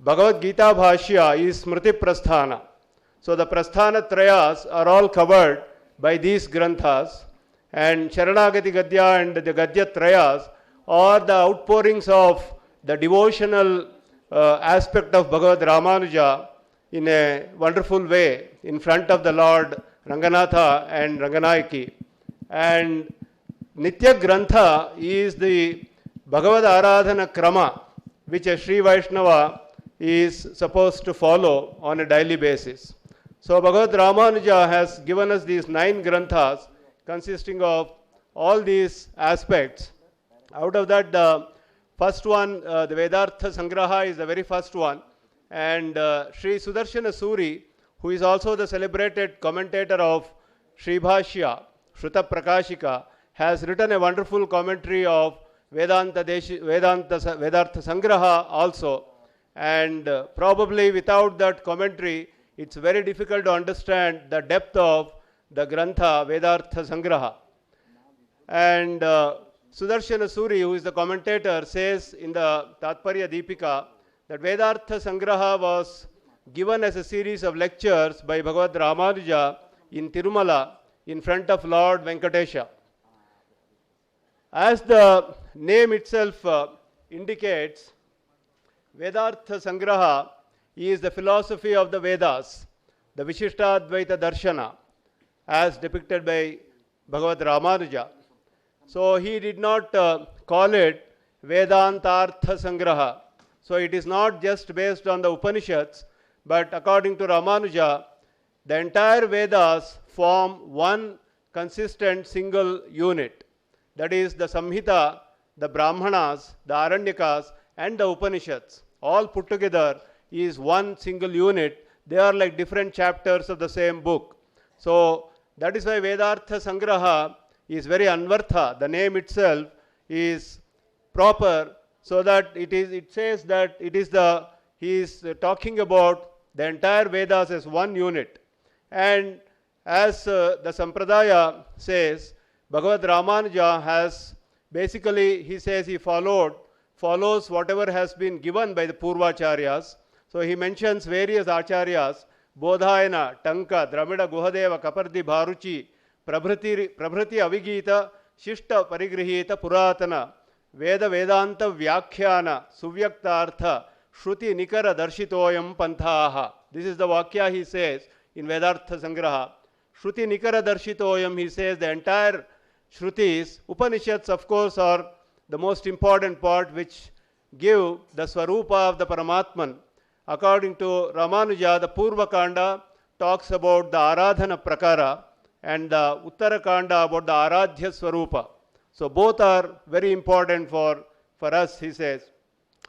Bhagavad Gita Bhashya is Smriti Prasthana. So the Prasthana Trayas are all covered by these granthas, and Sharanagati Gadya and the Gadya Trayas are the outpourings of the devotional aspect of Bhagavad Ramanuja in a wonderful way in front of the Lord Ranganatha and Ranganayaki. And Nitya Grantha is the Bhagavad Aradhana Krama which a Sri Vaishnava is supposed to follow on a daily basis. So Bhagavad Ramanuja has given us these 9 granthas consisting of all these aspects. Out of that, the first one, the Vedartha Sangraha, is the very first one. And Sri Sudarshana Suri, who is also the celebrated commentator of Sri Bhashya, Shruta Prakashika, has written a wonderful commentary of Vedartha Sangraha also. And probably without that commentary, it's very difficult to understand the depth of the Grantha Vedartha Sangraha. And Sudarshana Suri, who is the commentator, says in the Tatparya Deepika that Vedartha Sangraha was given as a series of lectures by Bhagavad Ramanuja in Tirumala in front of Lord Venkatesha. As the name itself indicates, Vedartha Sangraha is the philosophy of the Vedas, the Vishishtadvaita Darshana, as depicted by Bhagavad Ramanuja. So he did not call it Vedantartha Sangraha. So it is not just based on the Upanishads, but according to Ramanuja, the entire Vedas form one consistent single unit. That is the Samhita, the Brahmanas, the Aranyakas, and the Upanishads. All put together is one single unit. They are like different chapters of the same book. So that is why Vedartha Sangraha is very anvartha. The name itself is proper, so that it says that he is talking about the entire Vedas as one unit. And as the Sampradaya says, Bhagavad Ramanuja has basically, he says he follows whatever has been given by the Purvacharyas. So he mentions various acharyas, Bodhayana, Tanka, Dramida, Guhadeva, Kapardi, Bharuchi, Prabhrati Avigita, Shishta Parigrihita, Puratana, Veda Vedanta Vyakhyana, Suvyaktartha, Shruti Nikara Darshitoyam Panthaha. This is the Vakya he says in Vedartha Sangraha. Shruti Nikara Darshitoyam, he says the entire Shrutis, Upanishads of course are the most important part, which give the Swarupa of the Paramatman. According to Ramanuja, the Purva Kanda talks about the Aradhana Prakara and the Uttara Kanda about the Aradhya Swarupa. So both are very important for us, he says.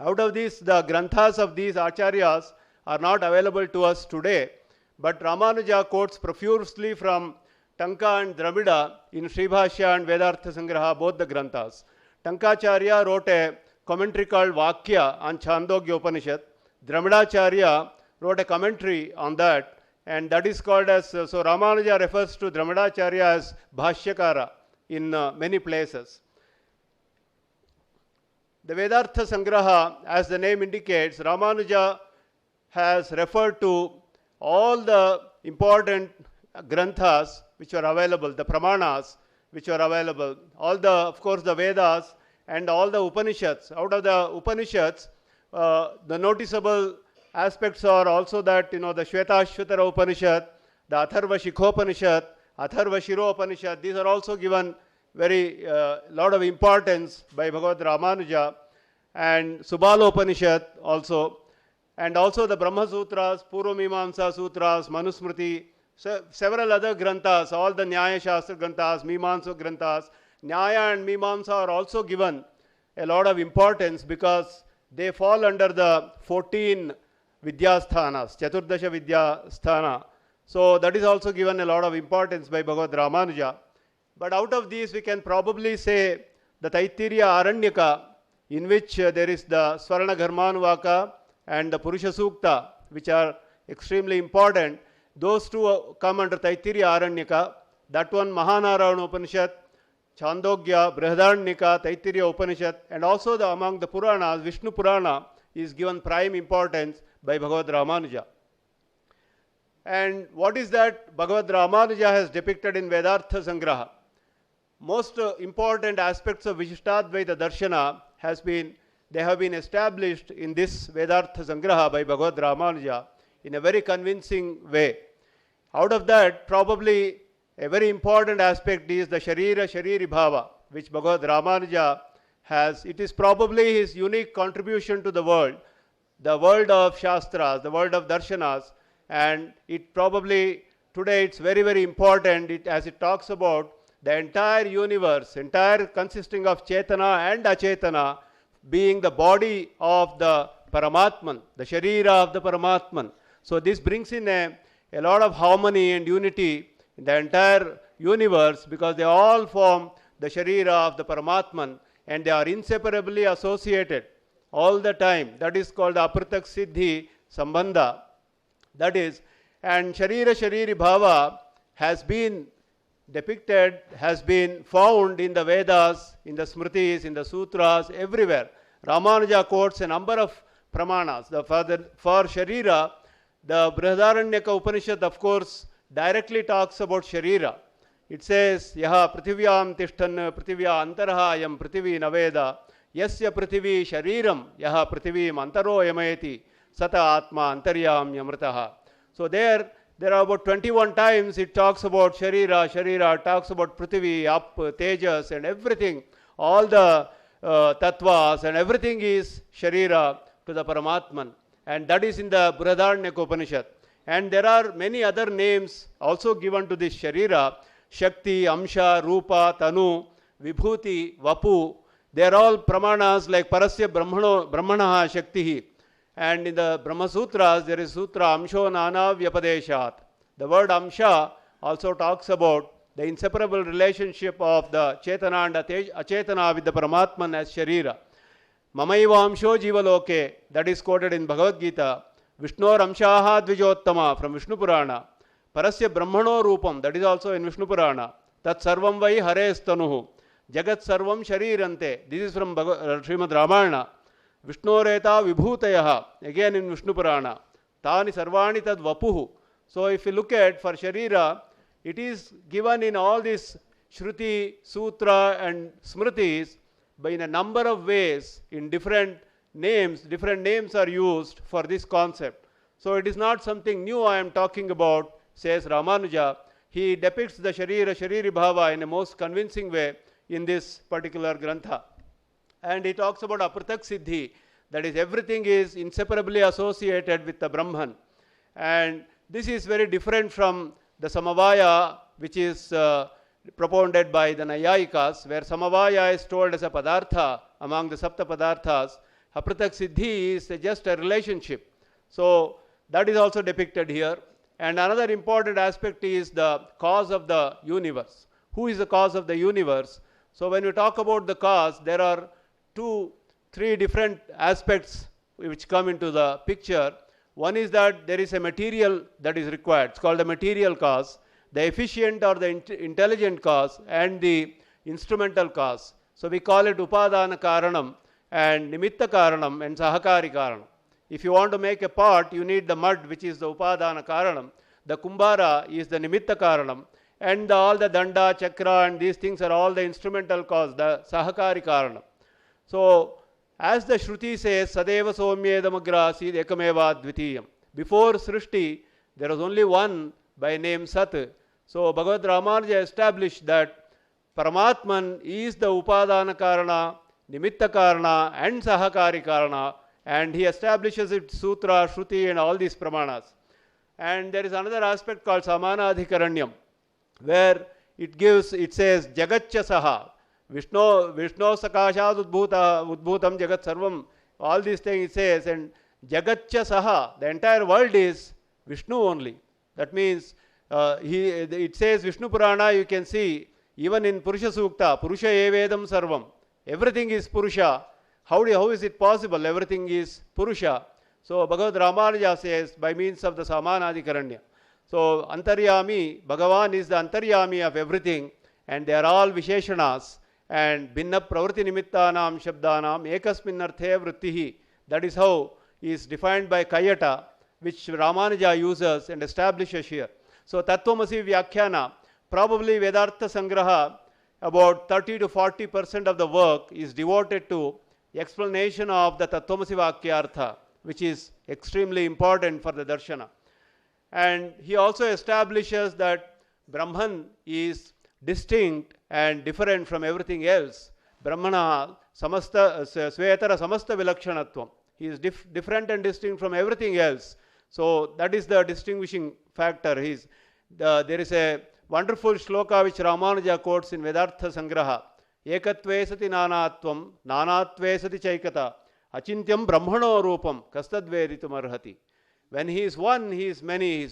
Out of these, the granthas of these acharyas are not available to us today, but Ramanuja quotes profusely from Tanka and Dramida in Sri Bhashya and Vedartha Sangraha, both the granthas. Tankacharya wrote a commentary called Vakya on Chandogya Upanishad. Dramidacharya wrote a commentary on that, and that is called as, so Ramanuja refers to Dramidacharya as Bhashyakara in many places. The Vedartha Sangraha, as the name indicates, Ramanuja has referred to all the important granthas which are available, the pramanas which are available, all the, of course, the Vedas and all the Upanishads. Out of the Upanishads, the noticeable aspects are also that, the Shvetashvatara Upanishad, the Atharva Shikhopanishad, Atharva Shiropanishad, these are also given very lot of importance by Bhagavad Ramanuja, and Subalopanishad also, and also the Brahma Sutras, Purva Mimamsa Sutras, Manusmriti, several other granthas, all the Nyaya Shastra granthas, Mimamsa granthas. Nyaya and Mimamsa are also given a lot of importance because they fall under the 14 Vidyasthanas, Chaturdasha Vidyasthana. So that is also given a lot of importance by Bhagavad Ramanuja. But out of these, we can probably say the Taittiriya Aranyaka, in which there is the Swarna Gharmanuvaka and the Purusha Sukta, which are extremely important. Those two come under Taittiriya Aranyaka. That one, Mahanarayana Upanishad, Chandogya, Brihadaranyaka, Taittiriya Upanishad, and also among the Puranas, Vishnu Purana is given prime importance by Bhagavad Ramanuja. And what is that Bhagavad Ramanuja has depicted in Vedartha Sangraha? Most important aspects of Vishishtadvaita Darshana they have been established in this Vedartha Sangraha by Bhagavad Ramanuja in a very convincing way. Out of that, probably a very important aspect is the Sharira Shariri Bhava, which Bhagavad Ramanuja has. It is probably his unique contribution to the world of Shastras, the world of Darshanas, and it probably today it's very, very important as it talks about the entire universe, entire consisting of Chetana and Achetana, being the body of the Paramatman, the Sharira of the Paramatman. So this brings in a lot of harmony and unity in the entire universe, because they all form the Sharira of the Paramatman and they are inseparably associated all the time. That is called the Apratak Siddhi Sambandha. That is, and Sharira Shariri Bhava has been depicted, has been found in the Vedas, in the Smritis, in the Sutras, everywhere. Ramanuja quotes a number of pramanas. For Sharira, the Brihadaranyaka Upanishad, of course, directly talks about Sharira. It says, Yaha Prithiviyam Tishtan Prithivya Antaraha Yam Prithivi Naveda Yasya Prithivi Shariram Yaha Prithivim Antaro Yamayati Sata Atma Antaryam Yamritaha. So there are about 21 times it talks about Sharira. Sharira talks about Prithivi, up, Tejas and everything. All the tattvas and everything is Sharira to the Paramatman. And that is in the Brihadaranyaka Upanishad. And there are many other names also given to this Sharira. Shakti, Amsha, Rupa, Tanu, Vibhuti, Vapu. They are all pramanas like Parasya Brahmanaha Shaktihi. And in the Brahma Sutras, there is Sutra Amsho Nana Vyapadeshat. The word Amsha also talks about the inseparable relationship of the Chetana and Achetana with the Paramatman as Sharira. Mamaiva Amsho Jivaloke, that is quoted in Bhagavad Gita. Vishnor Amshaha Dvijottama from Vishnu Purana. Parasya Brahmano Rupam, that is also in Vishnu Purana. Tat Sarvam Vai Harestanuhu. Jagat Sarvam Sharirante. This is from Srimad Ramayana. Vishnoreta Vibhutayaha, again in Vishnu Purana. Tani Sarvani Tad Vapuhu. So if you look at for Sharira, it is given in all these Shruti, Sutra and Smritis by in a number of ways in different names. Different names are used for this concept. So it is not something new I am talking about, says Ramanuja. He depicts the Sharira Shariri Bhava in a most convincing way in this particular Grantha. And he talks about Apratak Siddhi, that is, everything is inseparably associated with the Brahman. And this is very different from the Samavaya, which is propounded by the Nayayikas, where Samavaya is told as a Padartha among the Sapta Padarthas. Apratak Siddhi is just a relationship. So that is also depicted here. And another important aspect is the cause of the universe. Who is the cause of the universe? So when we talk about the cause, there are 2-3 different aspects which come into the picture. One is that there is a material that is required. It's called the material cause, the efficient or the intelligent cause, and the instrumental cause. So we call it Upadana Karanam and Nimitta Karanam and Sahakari Karanam. If you want to make a pot, you need the mud, which is the Upadana Karanam. The Kumbhara is the Nimitta Karanam. And all the Danda, Chakra and these things are all the instrumental cause, the Sahakari Karanam. So, as the Shruti says, Sadeva Somyedamagra Sid Ekameva Dvitiyam. Before Srishti, there was only one by name Sat. So, Bhagavad Ramanuja established that Paramatman is the Upadana Karana, Nimitta Karana and Sahakari Karana, and he establishes it Sutra, Shruti and all these pramanas. And there is another aspect called Samanadhikaranyam, where it says Jagatcha Saha. Vishnu Sakashad Udbhutam Jagat Sarvam, all these things it says, and Jagatcha Saha, the entire world is Vishnu only. That means it says Vishnu Purana, you can see even in Purusha Sukta, Purusha Evedam Sarvam, everything is Purusha. How is it possible? Everything is Purusha. So Bhagavad Ramanuja says by means of the Samanadhikaranya. So Antaryami, Bhagavan is the Antaryami of everything, and they are all Visheshanas. And Bhinna Pravrti Nimittanam Shabdanam Ekasmin Arthe Vrittihi That is how is defined by Kayata, which Ramanuja uses and establishes here. So Tattvamasi Vyakhyana, probably Vedartha Sangraha, about 30 to 40% of the work is devoted to explanation of the Tattvamasi Vakyartha, which is extremely important for the Darshana. And he also establishes that Brahman is distinct and different from everything else. Brahmana samasta Svetara samasta vilakshanatvam. He is different and distinct from everything else. So that is the distinguishing factor. There is a wonderful shloka which Ramanuja quotes in Vedartha Sangraha. Ekatve sati nanatvam, nanatve sati chaikata, achintyam brahmano rupam, kastadveditum arhati. When he is one, he is many, he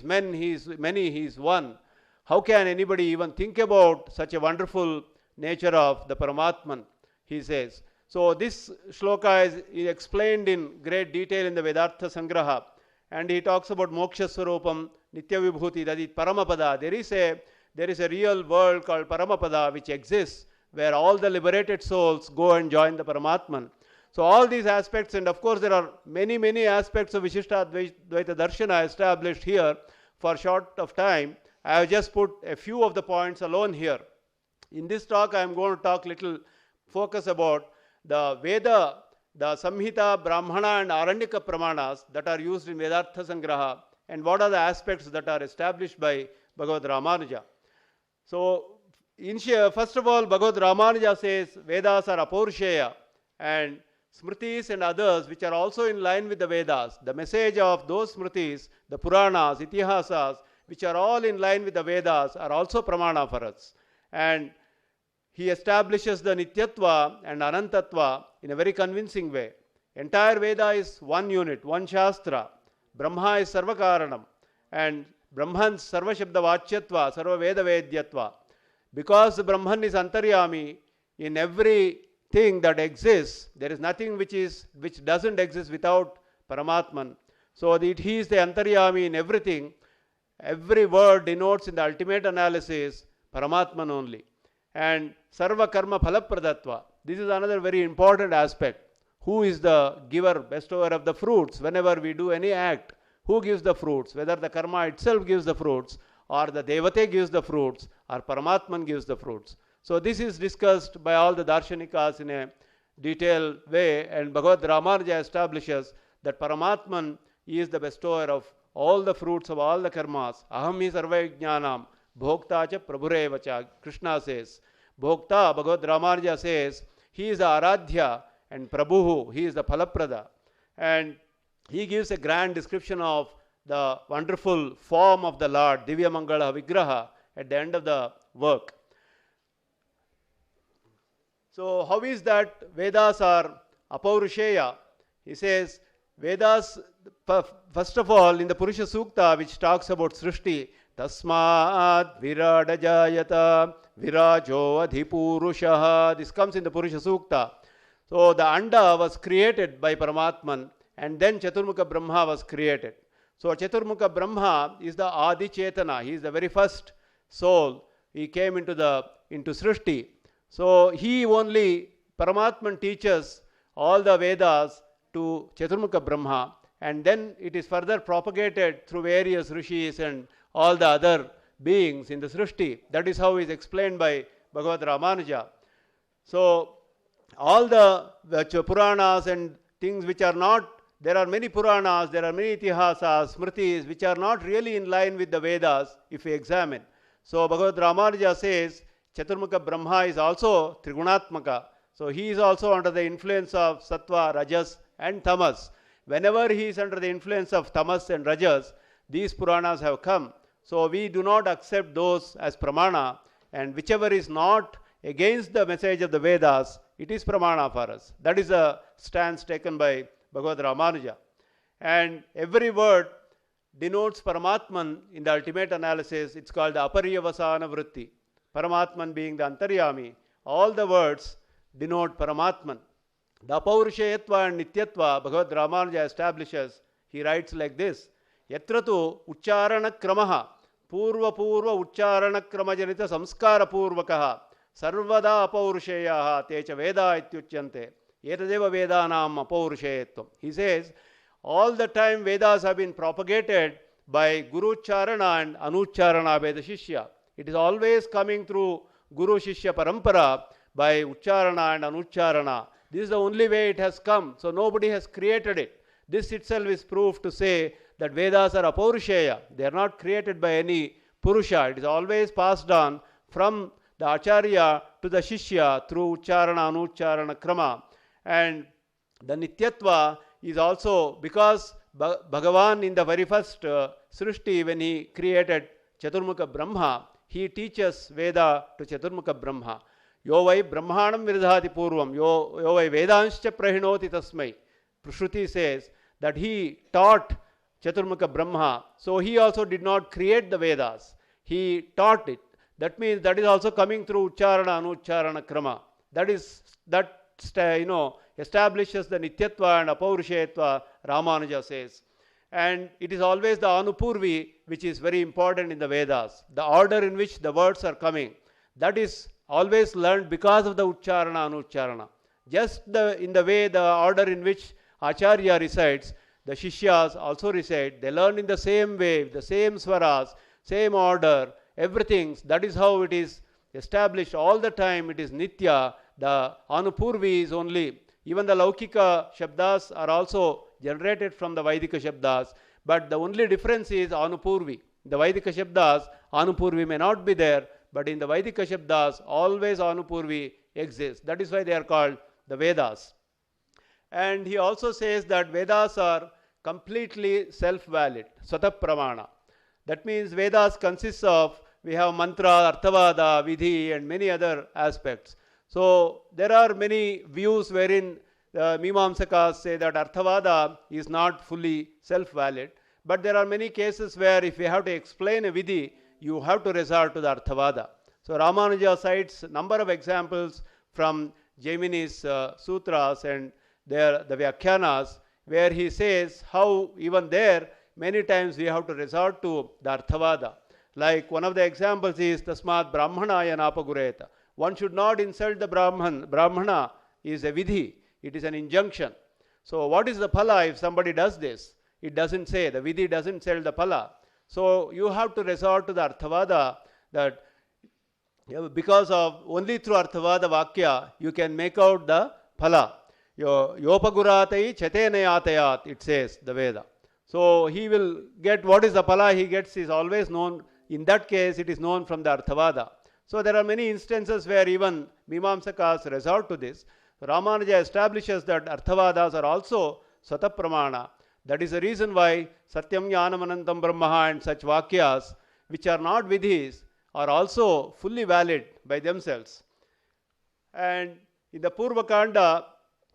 is many, he is one. How can anybody even think about such a wonderful nature of the Paramatman, he says. So this shloka is explained in great detail in the Vedartha Sangraha. And he talks about Moksha Swarupam, Nitya Vibhuti, that is Paramapada. There is a real world called Paramapada which exists, where all the liberated souls go and join the Paramatman. So all these aspects, and of course there are many, many aspects of Vishishtadvaita Darshana established here for short of time. I have just put a few of the points alone here. In this talk I am going to talk little focus about the Veda, the Samhita, Brahmana and Aranyaka Pramanas that are used in Vedartha Sangraha, and what are the aspects that are established by Bhagavad Ramanuja. So first of all, Bhagavad Ramanuja says Vedas are Apaurisheya, and Smritis and others which are also in line with the Vedas. The message of those Smritis, the Puranas, Itihasas, which are all in line with the Vedas, are also Pramana for us. And he establishes the Nityatva and Anantatva in a very convincing way. Entire Veda is one unit, one Shastra. Brahma is Sarvakaranam, and Brahman's Sarvashabda Vachyatva, Sarva Veda Vedyatva. Because Brahman is Antaryami in everything that exists, there is nothing which doesn't exist without Paramatman. So that he is the Antaryami in everything. Every word denotes in the ultimate analysis Paramatman only. And Sarva Karma Phalapradatva. This is another very important aspect. Who is the giver, bestower of the fruits? Whenever we do any act, who gives the fruits? Whether the karma itself gives the fruits, or the Devate gives the fruits, or Paramatman gives the fruits. So this is discussed by all the Darshanikas in a detailed way, and Bhagavad Ramanuja establishes that Paramatman is the bestower of all the fruits of all the karmas. Aham hi sarvajnanam bhokta cha prabhurevacha. Krishna says. Bhokta, Bhagavad Ramanuja says, he is the Aradhya, and Prabhu, he is the Phalaprada. And he gives a grand description of the wonderful form of the Lord, Divya Mangala Vigraha, at the end of the work. So how is that Vedas are Apaurisheya? He says, Vedas, first of all, in the Purusha Sukta, which talks about Srishti, Tasmat Viradajayata Virajo Adhipurushaha. This comes in the Purusha Sukta. So the Anda was created by Paramatman, and then Chaturmukha Brahma was created. So Chaturmukha Brahma is the Adi Chetana. He is the very first soul. He came into Srishti. So he only, Paramatman teaches all the Vedas to Chaturmukha Brahma, and then it is further propagated through various rishis and all the other beings in the Srishti. That is how it is explained by Bhagavad Ramanuja. So all the Puranas and things which are not, there are many Puranas, there are many Itihasas, Smritis, which are not really in line with the Vedas if we examine. So Bhagavad Ramanuja says Chaturmukha Brahma is also Trigunatmaka. So he is also under the influence of Sattva, Rajas and Tamas. Whenever he is under the influence of Tamas and Rajas, these Puranas have come. So we do not accept those as Pramana, and whichever is not against the message of the Vedas, it is Pramana for us. That is a stance taken by Bhagavad Ramanuja. And every word denotes Paramatman in the ultimate analysis. It's called the Apariyavasana Vritti. Paramatman being the Antaryami. All the words denote Paramatman. The Apaurushayatva and Nityatva, Bhagavad Ramanuja establishes. He writes like this. Yatratu Ucharana Kramaha Purva Ucharana Kramajanita Samskara Purvakaha Sarvada Apaurushayaha Techa Veda Ityuchyante. etadeva vedanam apaurushayatvam. He says, all the time Vedas have been propagated by Guru Charana and Anucharana by the Shishya. It is always coming through Guru Shishya Parampara by Ucharana and Anucharana. This is the only way it has come. So nobody has created it. This itself is proof to say that Vedas are apaurushaya. They are not created by any Purusha. It is always passed on from the Acharya to the Shishya through Ucharana, Anucharana, Krama. And the Nityatva is also because Bhagavan in the very first Srishti, when he created Chaturmukha Brahma, he teaches Veda to Chaturmukha Brahma. Yo vai Brahmanam viradhati purvam, yo vai Vedanscha prahinoti tasmai. Shruti says that he taught Chaturmukha Brahma. So he also did not create the Vedas. He taught it. That means that is also coming through Ucharana, Anucharana, Krama. That establishes the Nityatva and Apaurushayatva, Ramanuja says. And it is always the Anupurvi which is very important in the Vedas. The order in which the words are coming. That is always learned because of the Ucharana, Anucharana. Just in the way the order in which Acharya recites, the Shishyas also recite. They learn in the same way, the same swaras, same order, everything. That is how it is established all the time. It is Nitya. The Anupurvi is only, even the Laukika Shabdas are also generated from the Vaidika Shabdas, but the only difference is Anupurvi. The Vaidika Shabdas, Anupurvi may not be there, but in the Vaidika Shabdas, always Anupurvi exists. That is why they are called the Vedas. And he also says that Vedas are completely self-valid, Swatapramana. That means Vedas consists of, we have mantra, arthavada, vidhi, and many other aspects. So there are many views wherein the Mimamsakas say that Arthavada is not fully self-valid. But there are many cases where if you have to explain a vidhi, you have to resort to the Arthavada. So Ramanuja cites a number of examples from Jaimini's sutras and the Vyakhyanas, where he says how even there many times we have to resort to the Arthavada. Like one of the examples is Tasmat Brahmanaya Napagureta. One should not insult the Brahman. Brahmana is a vidhi. It is an injunction. So what is the phala if somebody does this? It doesn't say. The vidhi doesn't tell the phala. So you have to resort to the Arthavada, that because of only through Arthavada Vakya you can make out the phala. Yopaguratai chatenayatayat, it says, the Veda. So he will get what is the phala he gets is always known. In that case it is known from the Arthavada. So there are many instances where even Mimamsakas resort to this. Ramanuja establishes that Arthavadas are also Swatapramana. That is the reason why Satyam Jnanam Anantam Brahma and such Vakyas, which are not vidhis, are also fully valid by themselves. And in the Purva Kanda,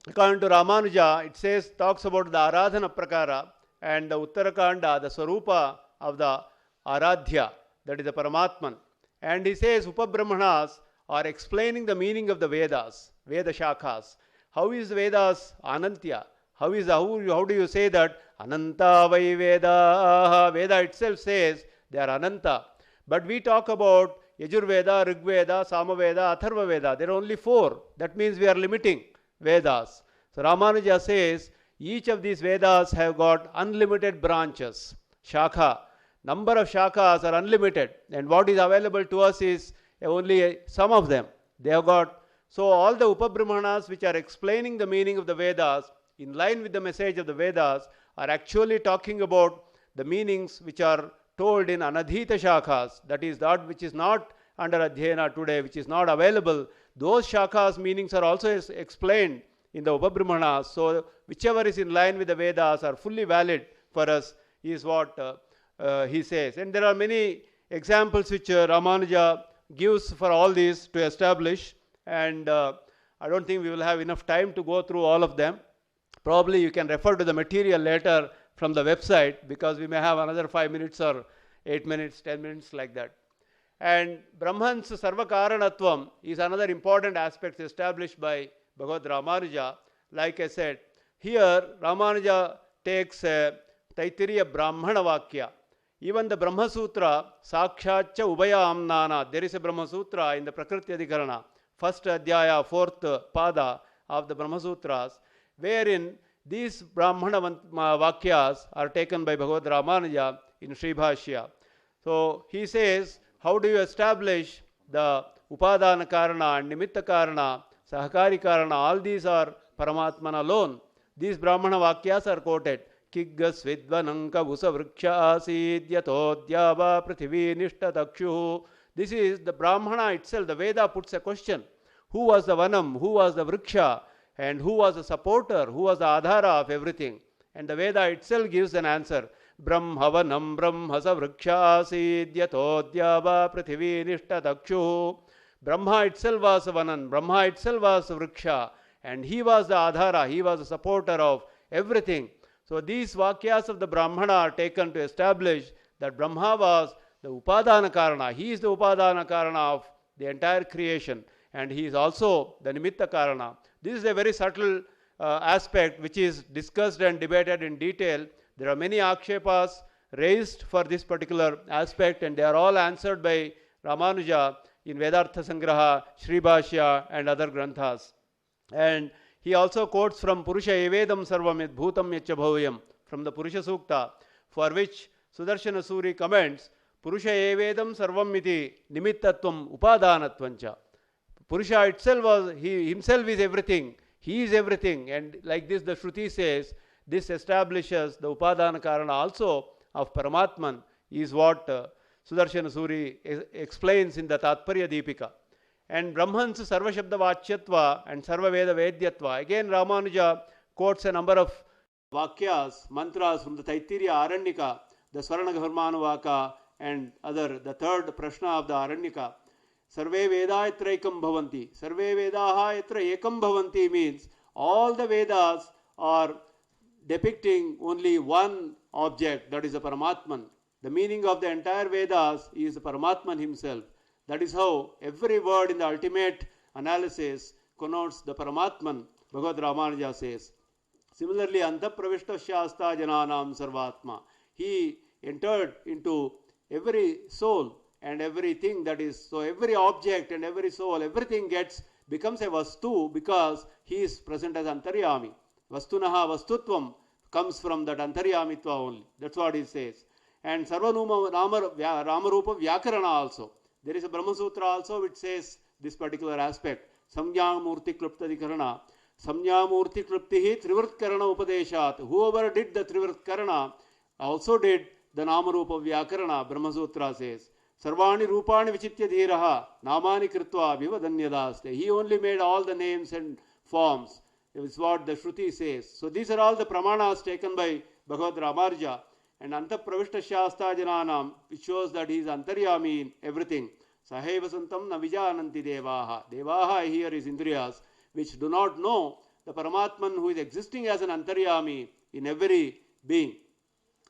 according to Ramanuja, it says, talks about the Aradhana Prakara, and the Uttarakanda, the Swarupa of the Aradhya, that is the Paramatman. And he says Upabrahmanas are explaining the meaning of the Vedas, Veda Shakhas. How is Vedas Anantya? How do you say that Ananta vai Veda? Veda itself says they are Ananta. But we talk about Yajurveda, Rigveda, Samaveda, Atharva Veda. There are only 4. That means we are limiting Vedas. So Ramanuja says each of these Vedas have got unlimited branches, Shakha. Number of shakhas are unlimited, and what is available to us is only some of them. They have got, so all the Upabrahmanas which are explaining the meaning of the Vedas in line with the message of the Vedas are actually talking about the meanings which are told in Anadhita shakhas, that is that which is not under Adhyayana today, which is not available. Those shakhas meanings are also explained in the Upabrahmanas. So whichever is in line with the Vedas are fully valid for us is what he says. And there are many examples which Ramanuja gives for all these to establish, and I don't think we will have enough time to go through all of them. Probably you can refer to the material later from the website, because we may have another 5 minutes or 8 minutes, 10 minutes like that. And Brahman's Sarvakaranatvam is another important aspect established by Bhagavad Ramanuja. Like I said, here Ramanuja takes a Taittiriya Brahmana Vakya. Even the Brahma Sutra, Sakshatcha Ubaya Amnana, there is a Brahma Sutra in the Prakriti Adhikarana, first Adhyaya, fourth Pada, of the Brahma Sutras, wherein these Brahmana Vakyas are taken by Bhagavad Ramanuja in Sri Bhashya. So he says, how do you establish the Upadana Karana and Nimitta Karana, Sahakari Karana? All these are Paramatman alone. These Brahmana Vakyas are quoted. Kiggas Vidvananka Vusa Vriksha Asid Yatodhyava Prithivi Nishta Takshu. This is the Brahmana itself. The Veda puts a question. Who was the Vanam? Who was the Vriksha? And who was the supporter? Who was the Adhara of everything? And the Veda itself gives an answer. Brahmavanam Brahmasa Vriksha Asid Yatodhyava Prithivi Nishta Takshu. Brahma itself was a Vanan. Brahma itself was a Vriksha. And he was the Adhara. He was the supporter of everything. So these Vakyas of the Brahmana are taken to establish that Brahma was the Upadana Karana. He is the Upadana Karana of the entire creation. And he is also the Nimitta Karana. This is a very subtle aspect which is discussed and debated in detail. There are many akshepas raised for this particular aspect, and they are all answered by Ramanuja in Vedartha Sangraha, Sri Bhashya and other granthas. And he also quotes from Purusha Evedam Sarvam Yad Bhutam Yacha Bhavyam from the Purusha Sukta, for which Sudarshana Suri comments, Purusha Evedam Sarvam Iti Nimittatvam Upadanatvancha. Purusha itself was, he himself is everything, he is everything, and like this the Shruti says, this establishes the Upadana Karana also of Paramatman, is what Sudarshana Suri explains in the Tatparya Deepika. And Brahman's Sarva Shabda Vachyatva and Sarva Veda Vedyatva. Again, Ramanuja quotes a number of Vakyas, mantras from the Taittiriya Aranyaka, the Swarana Gharmanuvaka, and other, the third Prashna of the Aranyaka. Sarve Veda Yatra Ekam Bhavanti. Sarve Vedaha Yatra Ekam Bhavanti means all the Vedas are depicting only one object, that is the Paramatman. The meaning of the entire Vedas is the Paramatman himself. That is how every word in the ultimate analysis connotes the Paramatman, Bhagavad Ramanuja says. Similarly, Anta Pravishta Shasta Jananam Sarvatma. He entered into every soul and everything, that is, so every object and every soul, everything becomes a Vastu because he is present as Antaryami. Vastunaha Vastutvam comes from that Antaryamitva only. That's what he says. And Sarvanuma Ramarupa Vyakarana also. There is a Brahma Sutra also which says this particular aspect. Samjna Murti Kluptadikarana. Samjna Murti Kluptihi Trivrit Karana Upadeshat. Whoever did the Trivrit Karana also did the Namarupa Vyakarana, Brahma Sutra says. Sarvani Rupani Vichitya Dhiraha. Namani Kritva Vivadanyadaste. He only made all the names and forms. It's what the Shruti says. So these are all the pramanas taken by Bhagavad Ramanuja. And Anta Pravishta Shasta Jananam, which shows that he is Antaryami in everything. Saheva Santam Navijananti Devaha. Devaha here is Indriyas, which do not know the Paramatman who is existing as an Antaryami in every being.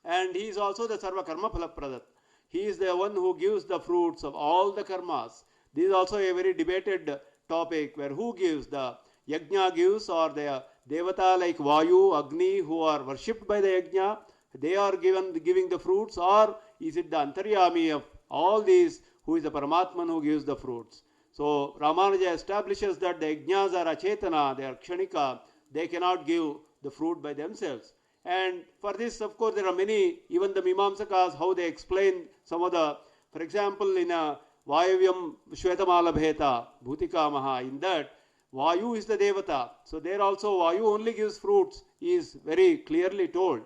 And he is also the Sarva Karma Phalapradat. He is the one who gives the fruits of all the karmas. This is also a very debated topic where who gives, the Yajna gives, or the Devata like Vayu, Agni, who are worshipped by the Yajna, they are giving the fruits, or is it the Antaryami of all these who is the Paramatman who gives the fruits? So Ramanuja establishes that the Yajnas are Achetana, they are Kshanika, they cannot give the fruit by themselves. And for this, of course, there are many, even the Mimamsakas, how they explain some of the, for example, in a Vayavyam Shvetamala Bheta, Bhutika Maha, in that Vayu is the Devata. So there also Vayu only gives fruits, is very clearly told.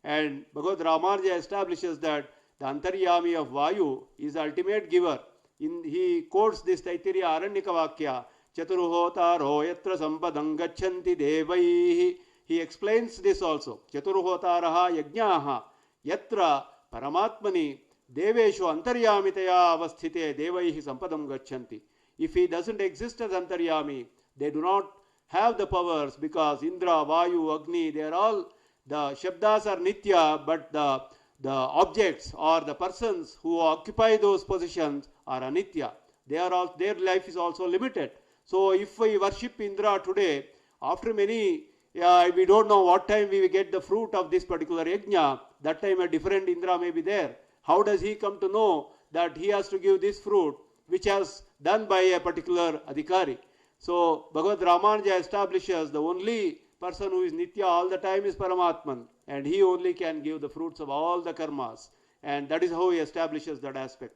And Bhagavad Ramanuja establishes that the Antaryami of Vayu is the ultimate giver. He quotes this Taittiriya Aranyaka Vakya, Chaturuhotaro yatra sampadam gachanti devaihi. He explains this also. Chaturuhotaraha yajnaha yatra paramatmani deveshu antaryamitaya avasthite devaihi sampadam gachanti. If he doesn't exist as Antaryami, they do not have the powers, because Indra, Vayu, Agni, they are all, the Shabdas are Nitya, but the objects or the persons who occupy those positions are Anitya. They are all, their life is also limited. So if we worship Indra today, after many, we don't know what time we will get the fruit of this particular yajna, that time a different Indra may be there. How does he come to know that he has to give this fruit which has done by a particular adhikari? So Bhagavad Ramanuja establishes the only person who is Nitya all the time is Paramatman, and he only can give the fruits of all the karmas. And that is how he establishes that aspect.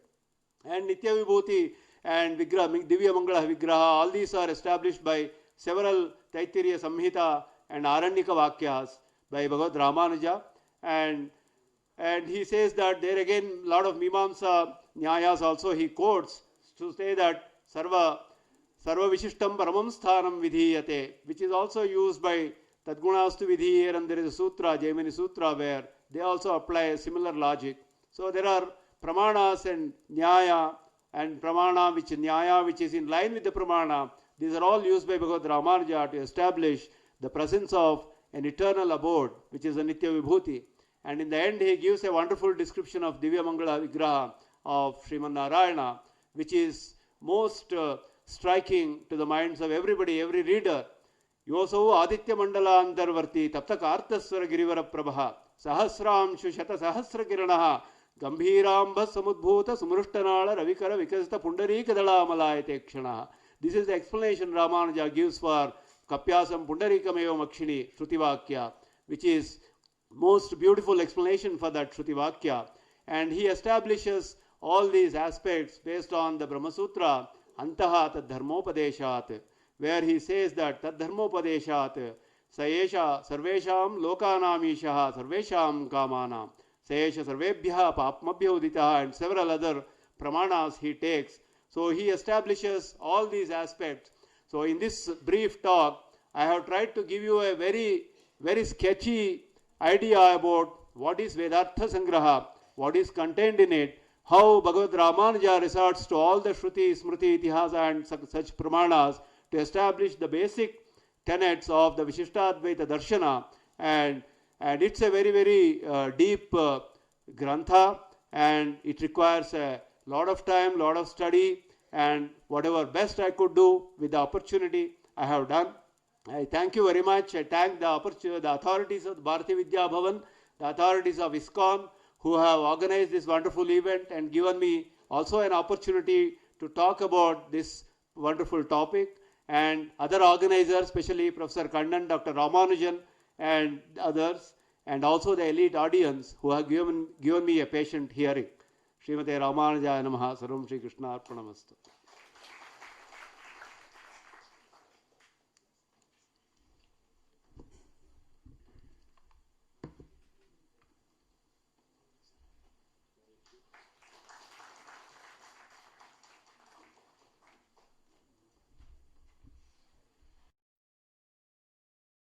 And Nitya Vibhuti and Vigraha, Divya Mangala Vigraha, all these are established by several Taittiriya Samhita and Aranyaka Vakyas by Bhagavad Ramanuja. And he says that there again, a lot of Mimamsa Nyayas also he quotes to say that Sarva Vishishtam Paramam Sthanam Vidhiyate, which is also used by Tadgunastu Vidhi, and there is a sutra, Jaimini Sutra, where they also apply a similar logic. So there are Pramanas and Nyaya, and Pramana which Nyaya which is in line with the Pramana. These are all used by Bhagavad Ramanuja to establish the presence of an eternal abode, which is a Nitya Vibhuti. And in the end, he gives a wonderful description of Divya Mangala Vigraha of Sriman Narayana, which is most striking to the minds of everybody, every reader. Yosau Aditya Mandala Andarvarti Tapta Kartaswara Girivara Prabha Sahasramshu Shata Sahasra Kiranaha Gambhiramba Samudbhuta Sumrushtanala Ravikara Vikasita Pundarika Dala Malayate Kshana. This is the explanation Ramanuja gives for Kapyasam Pundarikameyo Makshini Shrutivakya, which is most beautiful explanation for that Shrutivakya. And he establishes all these aspects based on the Brahma Sutra, Antaha Tad Dharmopadeshat, where he says that Tad Dharmopadeshat Sayesha Sarvesham Lokanamishaha Sarvesham Kamanam Sayesha Sarvebhya Papmabhya Uditaha, and several other pramanas he takes. So he establishes all these aspects. So in this brief talk, I have tried to give you a very, very sketchy idea about what is Vedartha Sangraha, what is contained in it, how Bhagavad Ramanuja resorts to all the Shruti, Smriti, Itihasa and such pramanas to establish the basic tenets of the Vishishtadvaita Darshana. And it's a very, very deep grantha, and it requires a lot of time, lot of study, and whatever best I could do with the opportunity I have done. I thank you very much. I thank the authorities of the Bharati Vidya Bhavan, the authorities of ISKCON, who have organized this wonderful event and given me also an opportunity to talk about this wonderful topic, and other organizers, especially Professor Kannan, Dr. Ramanujan and others, and also the elite audience who have given me a patient hearing. Srimate Ramanujaya Namaha. Sarvam Shri Krishna Arpanamastu.